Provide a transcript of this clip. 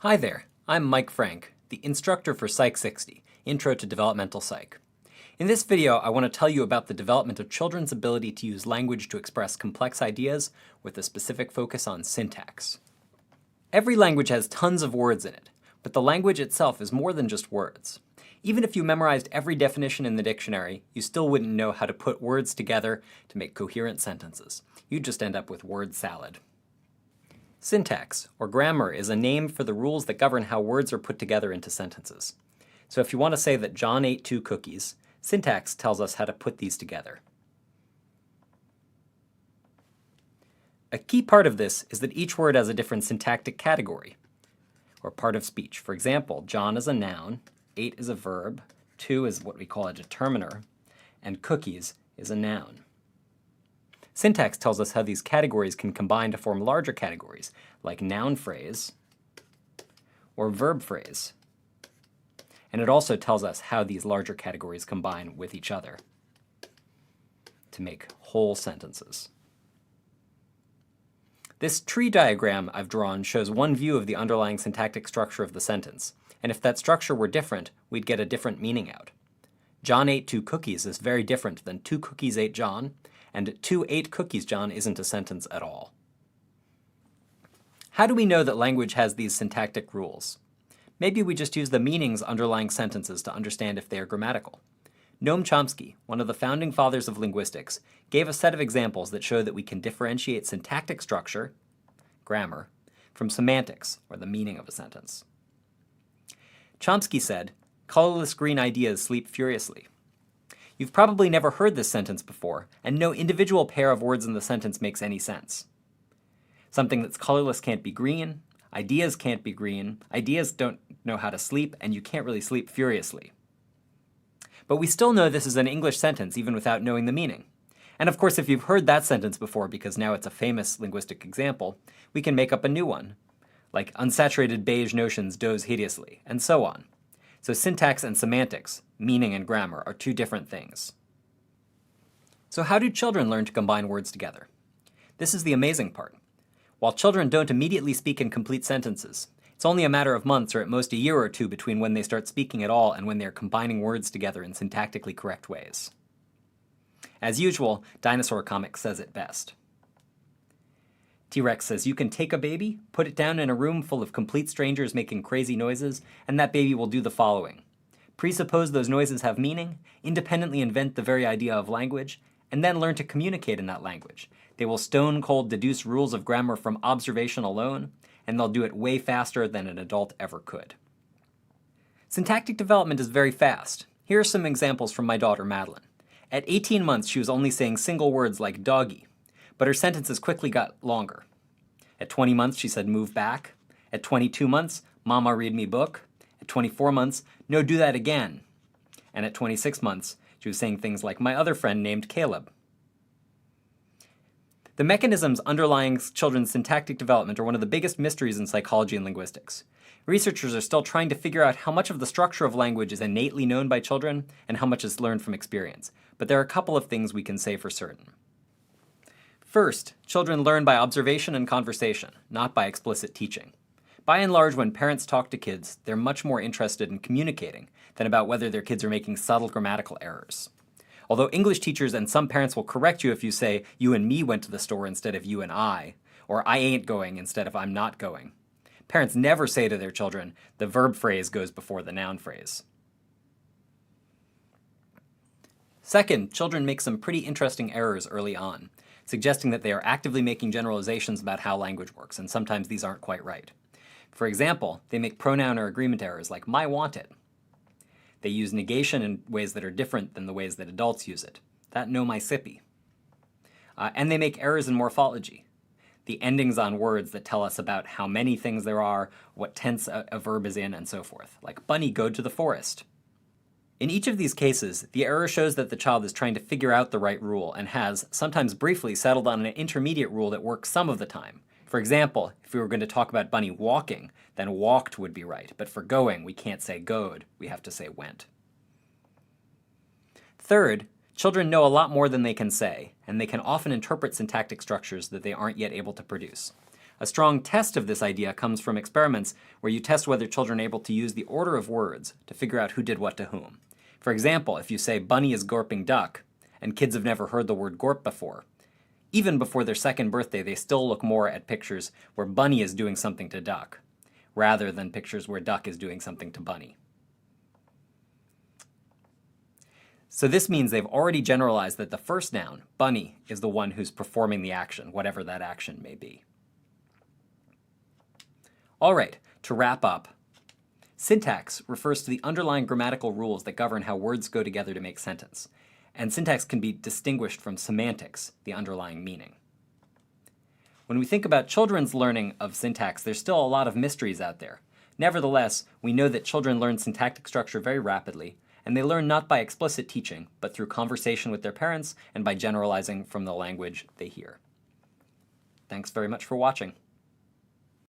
Hi there, I'm Mike Frank, the instructor for Psych 60, Intro to Developmental Psych. In this video, I want to tell you about the development of children's ability to use language to express complex ideas with a specific focus on syntax. Every language has tons of words in it, but the language itself is more than just words. Even if you memorized every definition in the dictionary, you still wouldn't know how to put words together to make coherent sentences. You'd just end up with word salad. Syntax, or grammar, is a name for the rules that govern how words are put together into sentences. So if you want to say that John ate 2 cookies, syntax tells us how to put these together. A key part of this is that each word has a different syntactic category, or part of speech. For example, John is a noun, ate is a verb, 2 is what we call a determiner, and cookies is a noun. Syntax tells us how these categories can combine to form larger categories, like noun phrase or verb phrase. And it also tells us how these larger categories combine with each other to make whole sentences. This tree diagram I've drawn shows one view of the underlying syntactic structure of the sentence, and if that structure were different, we'd get a different meaning out. John ate 2 cookies is very different than 2 cookies ate John, and 2 ate cookies John isn't a sentence at all. How do we know that language has these syntactic rules? Maybe we just use the meanings underlying sentences to understand if they are grammatical. Noam Chomsky, one of the founding fathers of linguistics, gave a set of examples that show that we can differentiate syntactic structure, grammar, from semantics, or the meaning of a sentence. Chomsky said, "Colorless green ideas sleep furiously." You've probably never heard this sentence before, and no individual pair of words in the sentence makes any sense. Something that's colorless can't be green, ideas can't be green, ideas don't know how to sleep, and you can't really sleep furiously. But we still know this is an English sentence even without knowing the meaning. And of course, if you've heard that sentence before, because now it's a famous linguistic example, we can make up a new one, like unsaturated beige notions doze hideously, and so on. So syntax and semantics, meaning and grammar, are 2 different things. So how do children learn to combine words together? This is the amazing part. While children don't immediately speak in complete sentences, it's only a matter of months or at most a year or 2 between when they start speaking at all and when they're combining words together in syntactically correct ways. As usual, Dinosaur Comics says it best. T-Rex says you can take a baby, put it down in a room full of complete strangers making crazy noises, and that baby will do the following. Presuppose those noises have meaning, independently invent the very idea of language, and then learn to communicate in that language. They will stone-cold deduce rules of grammar from observation alone, and they'll do it way faster than an adult ever could. Syntactic development is very fast. Here are some examples from my daughter, Madeline. At 18 months, she was only saying single words like doggy, but her sentences quickly got longer. At 20 months, she said move back. At 22 months, mama read me book. At 24 months, no, do that again. And at 26 months, she was saying things like my other friend named Caleb. The mechanisms underlying children's syntactic development are one of the biggest mysteries in psychology and linguistics. Researchers are still trying to figure out how much of the structure of language is innately known by children and how much is learned from experience. But there are a couple of things we can say for certain. First, children learn by observation and conversation, not by explicit teaching. By and large, when parents talk to kids, they're much more interested in communicating than about whether their kids are making subtle grammatical errors. Although English teachers and some parents will correct you if you say, you and me went to the store instead of you and I, or I ain't going instead of I'm not going. Parents never say to their children, the verb phrase goes before the noun phrase. Second, children make some pretty interesting errors early on, suggesting that they are actively making generalizations about how language works, and sometimes these aren't quite right. For example, they make pronoun or agreement errors like my wanted. They use negation in ways that are different than the ways that adults use it. That no my sippy. And they make errors in morphology. The endings on words that tell us about how many things there are, what tense a verb is in, and so forth, like bunny go to the forest. In each of these cases, the error shows that the child is trying to figure out the right rule and has, sometimes briefly, settled on an intermediate rule that works some of the time. For example, if we were going to talk about bunny walking, then walked would be right, but for going, we can't say goed, we have to say went. Third, children know a lot more than they can say, and they can often interpret syntactic structures that they aren't yet able to produce. A strong test of this idea comes from experiments where you test whether children are able to use the order of words to figure out who did what to whom. For example, if you say, "Bunny is gorping duck," and kids have never heard the word gorp before, even before their second birthday, they still look more at pictures where Bunny is doing something to duck, rather than pictures where duck is doing something to bunny. So this means they've already generalized that the first noun, bunny, is the one who's performing the action, whatever that action may be. All right, to wrap up, syntax refers to the underlying grammatical rules that govern how words go together to make sentence, and syntax can be distinguished from semantics, the underlying meaning. When we think about children's learning of syntax, there's still a lot of mysteries out there. Nevertheless, we know that children learn syntactic structure very rapidly, and they learn not by explicit teaching, but through conversation with their parents and by generalizing from the language they hear. Thanks very much for watching.